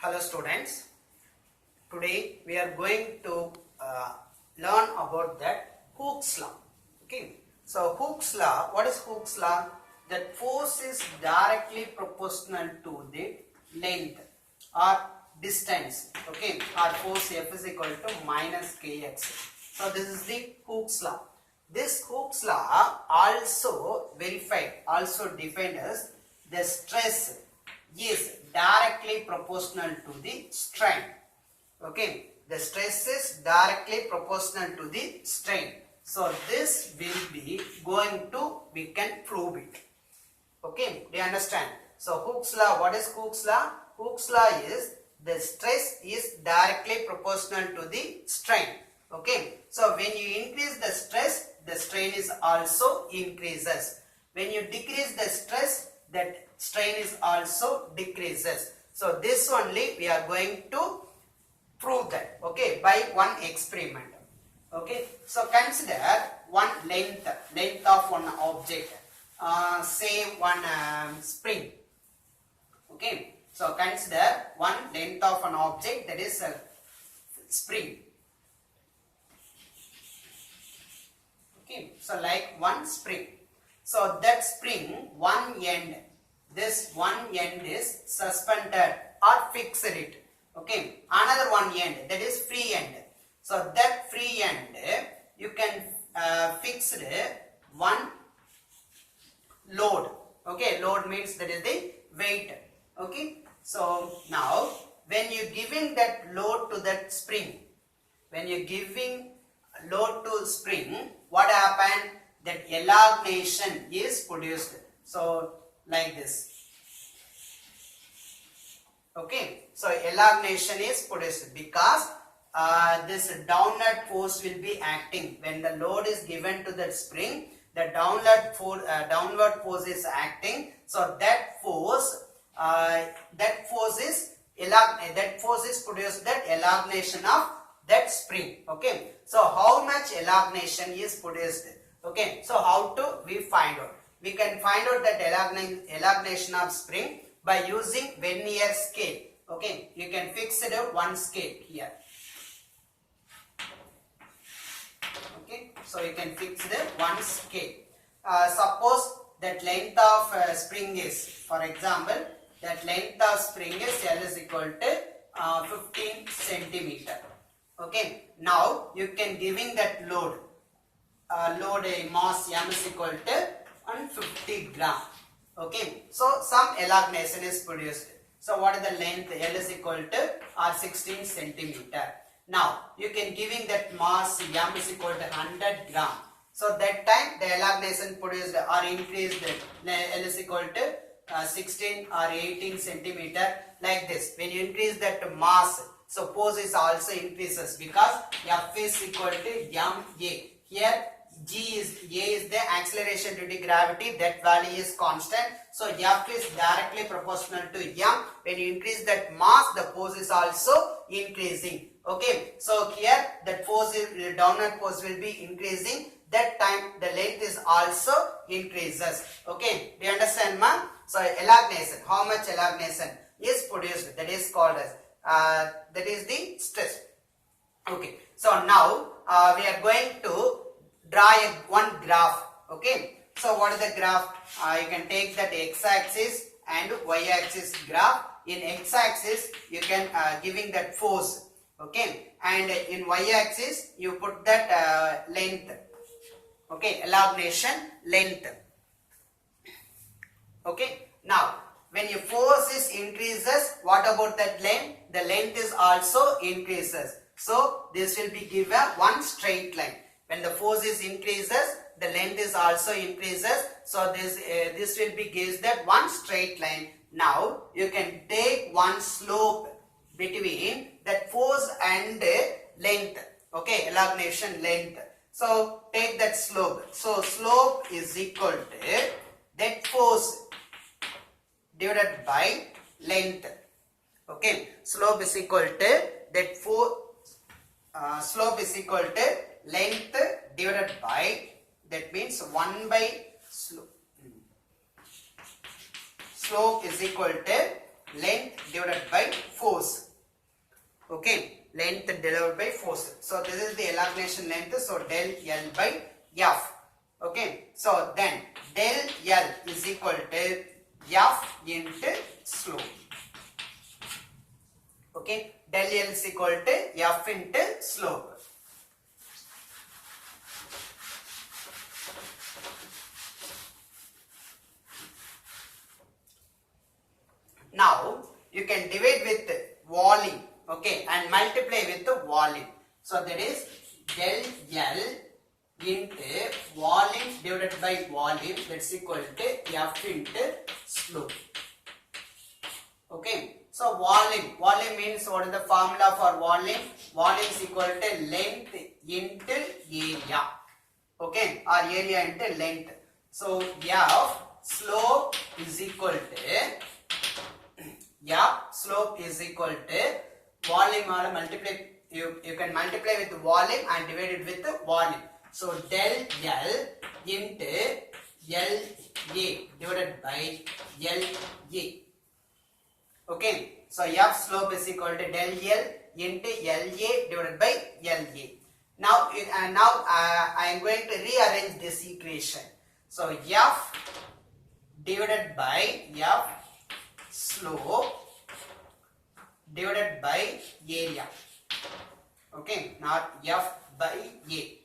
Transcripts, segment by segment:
Hello students, today we are going to learn about that Hooke's law. Okay, so Hooke's law, what is Hooke's law? That force is directly proportional to the length or distance. Okay, or force F is equal to minus kx. So this is the Hooke's law. This Hooke's law also verified, also defined as the stress is directly proportional to the strain. Okay, the stress is directly proportional to the strain. So this will be going to, we can prove it. Okay, do you understand? So Hooke's law, what is Hooke's law? Hooke's law is the stress is directly proportional to the strain. Okay, so when you increase the stress, the strain is also increases. When you decrease the stress, that strain is also decreases. So this only we are going to prove that, okay, by one experiment. Okay, so consider one length of one object, say one spring. Okay, so consider one length of an object, that is a spring. Okay, so like one spring. So that spring, one end, this one end is suspended or fixed it. Okay, another one end, that is free end. So that free end, you can fix one load. Okay, load means that is the weight. Okay, so now when you giving that load to that spring, when you giving load to spring, what happened? That elongation is produced. So like this. Okay, so elongation is produced because this downward force will be acting. When the load is given to that spring, the downward force is acting. So that force is produced that elongation of that spring. Okay, so how much elongation is produced? Okay, so how to we find out? We can find out that elongation of spring by using vernier scale. Okay, you can fix it out one scale here. Okay, so you can fix the one scale. Suppose that length of spring is, for example, that length of spring is L is equal to 15 centimeter. Okay, now you can giving that load a mass M is equal to 150 gram. Okay, so some elongation is produced. So what is the length? L is equal to or 16 centimeter. Now you can giving that mass M is equal to 100 gram. So that time the elongation produced or increased, L is equal to 16 or 18 centimeter, like this. When you increase that mass, so force is also increases because F is equal to ma. Here A is the acceleration due to gravity, that value is constant. So F is directly proportional to m. When you increase that mass, the force is also increasing. Okay, so here that force is, the downward force will be increasing. That time the length is also increases. Okay, do you understand, ma? So elongation, how much elongation is produced, that is called as that is the stress. Okay, so now we are going to draw one graph. Okay, so what is the graph? You can take that x-axis and y-axis graph. In x-axis you can giving that force. Okay, and in y-axis you put that length. Okay, elongation length. Okay, now when your force is increases, what about that length? The length is also increases. So this will be given one straight line. When the force is increases, the length is also increases. So this will be gives that one straight line. Now you can take one slope between that force and length. Okay, elongation length. So take that slope. So slope is equal to that force divided by length. Okay, slope is equal to that slope is equal to length divided by, that means 1 by slope is equal to length divided by force. Okay, length divided by force. So this is the elongation length. So del L by F. Okay, so then del L is equal to F into slope. Okay, del L is equal to F into slope. Now you can divide with volume, okay, and multiply with the volume. So that is del L into volume divided by volume, that's equal to F into slope. Okay, so volume means what is the formula for volume? Volume is equal to length into area, okay, or area into length. So F slope is equal to slope is equal to volume or multiply. You can multiply with volume and divide it with volume. So del L into LA divided by LA. Okay. So F slope is equal to del L into LA divided by LA. Now I am going to rearrange this equation. So F divided by F slope divided by area. Okay, not F by A.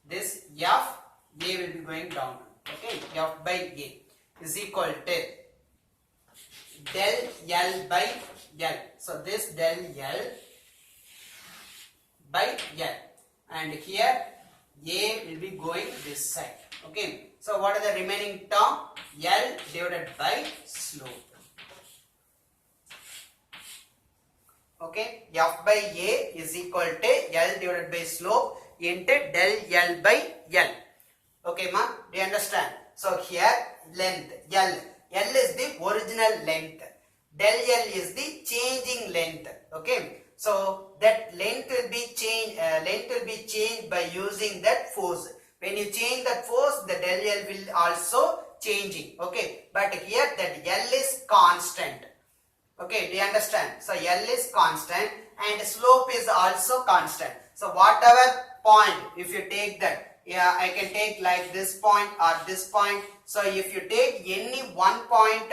This F, A will be going down. Okay, F by A is equal to del L by L. So this del L by L, and here A will be going this side. Okay, so what is the remaining term? L divided by slope. Okay, F by A is equal to L divided by slope into del L by L. Okay, ma, do you understand? So here length L is the original length, del L is the changing length. Okay, so that length will be changed by using that force. When you change that force, the del L will also changing. Okay, but here that L is constant. Okay, do you understand? So L is constant and slope is also constant. So whatever point, if you take that, yeah, I can take like this point or this point. So if you take any one point,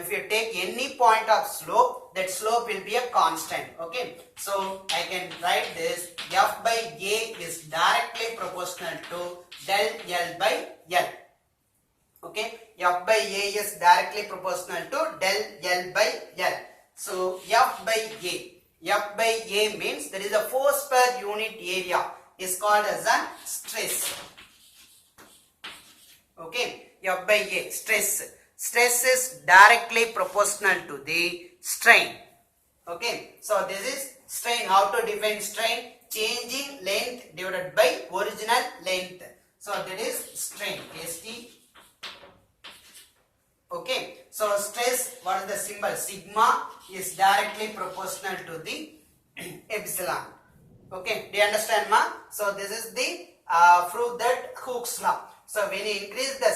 if you take any point of slope, that slope will be a constant. Okay, so I can write this F by A is directly proportional to del L by L. Okay, F by A is directly proportional to del L by L. So F by A means there is a force per unit area is called as a stress. Okay, F by A, stress. Stress is directly proportional to the strain. Okay, so this is strain. How to define strain? Changing length divided by original length. So that is strain. ST. Okay, so stress, what is the symbol? Sigma is directly proportional to the epsilon. Okay, do you understand, ma? So this is the proof that Hooke's law. So when you increase the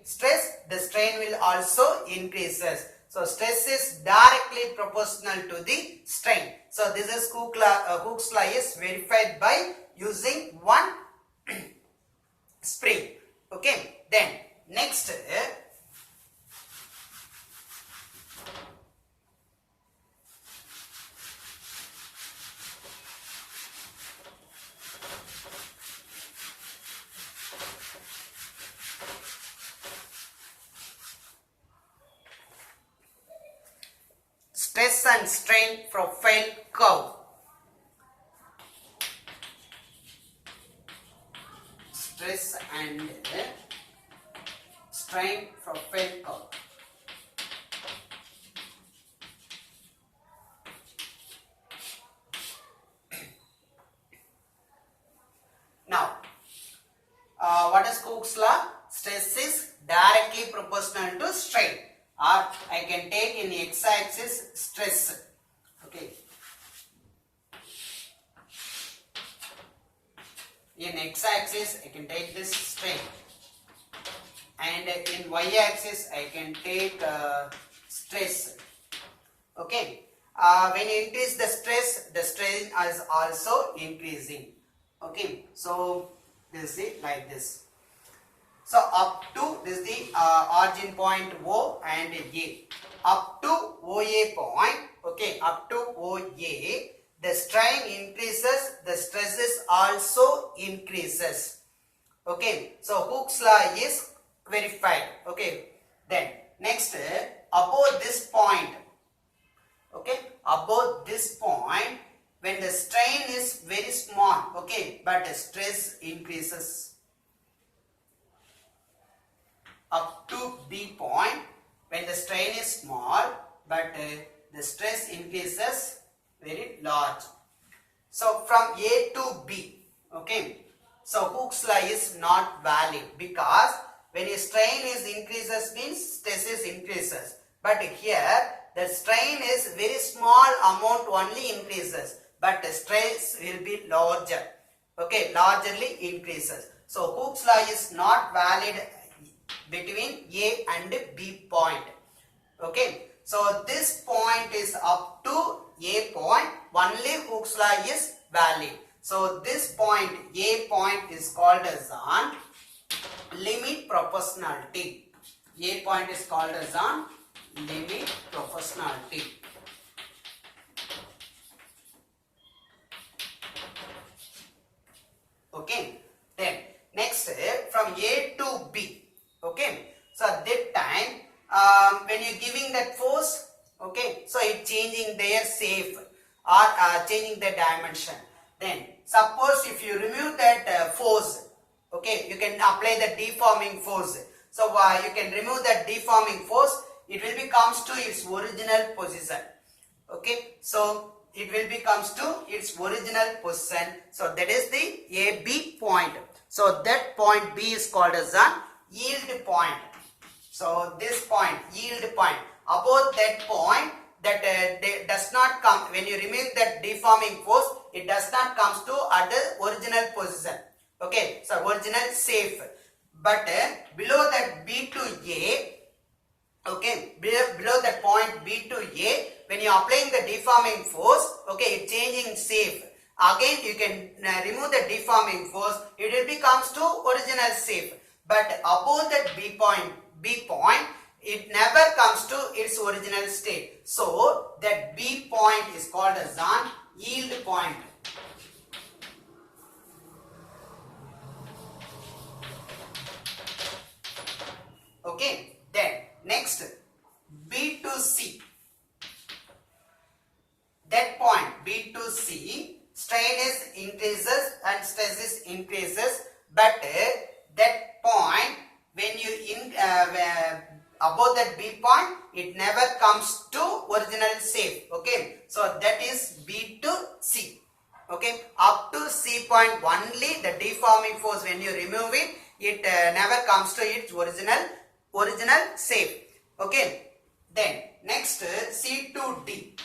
stress, the strain will also increases. So stress is directly proportional to the strain. So this is Hooke's law is verified by using one spring. Okay, then next. Stress and strain profile curve. Stress and strain profile curve. Now, what is Hooke's law? Stress is directly proportional to strain. Or I can take in x-axis stress. Okay. In x-axis I can take this strain, and in y-axis I can take stress. Okay. When you increase the stress, the strain is also increasing. Okay. So this is it like this. So up to this is the origin point O and A. Up to OA point, okay, up to OA, the strain increases, the stresses also increases. Okay, so Hooke's law is verified. Okay, then next above this point, okay, above this point, when the strain is very small, okay, but the stress increases. Up to B point, when the strain is small but the stress increases very large. So from A to B, okay, so Hooke's law is not valid because when a strain is increases means stress is increases, but here the strain is very small amount only increases but the stress will be larger, okay, largely increases. So Hooke's law is not valid between A and B point. Okay, so this point is up to A point, only Hooke's law is valid. So this point, A point, is called as on limit proportionality. A point is called as on limit proportionality. Okay, then next from A to B. Okay, so at that time when you giving that force, okay, so it changing their shape or changing the dimension. Then suppose if you remove that force, okay, you can apply the deforming force. So you can remove that deforming force, it will be comes to its original position. Okay, so it will be comes to its original position. So that is the AB point. So that point B is called as a yield point. So this point, yield point, above that point, that does not come, when you remove that deforming force, it does not comes to at the original position. Okay, so original safe. But below that B to A, okay, below that point B to A, when you are applying the deforming force, okay, it changing shape. Again you can remove the deforming force, it will becomes to original shape. But above that B point, it never comes to its original state. So that B point is called as an yield point. Okay, then next B to C. That point B to C, strain is increases and stress is increases, but that point when you above that B point, it never comes to original shape. Okay, so that is B to C. Okay, up to C point only the deforming force, when you remove it, it never comes to its original shape. Okay, then next C to D.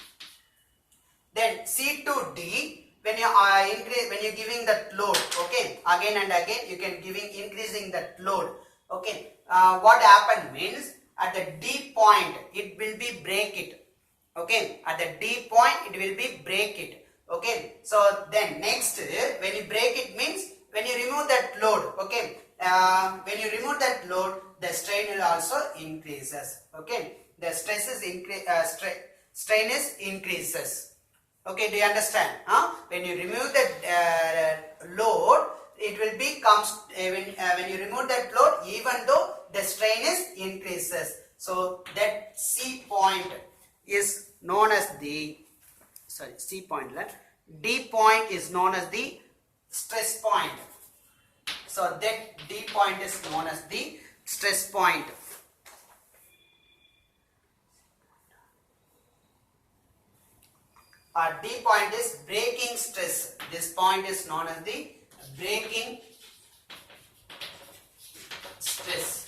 Then C to D, when you increase, when you giving that load, okay, again and again you can giving increasing that load. Okay, what happened means at the D point it will be break it. Okay, at the D point it will be break it. Okay, so then next when you break it means when you remove that load. Okay, when you remove that load, the strain will also increases. Okay, the stress is strain is increases. Okay, do you understand? When you remove that load, it will be comes when you remove that load, even though the strain is increases. So that C point is known as the C point. D point is known as the stress point. So that D point is known as the stress point. D point is breaking stress. This point is known as the breaking stress.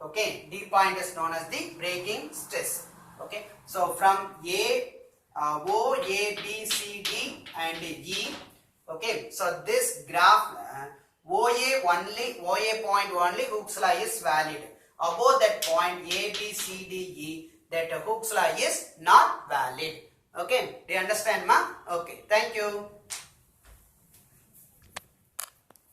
Okay, D point is known as the breaking stress. Okay, so from O, A, B, C, D and E. Okay, so this graph OA point only Hooke's law is valid. Above that point A, B, C, D, E, that Hooke's law is not valid. Okay, do you understand, ma? Okay, thank you.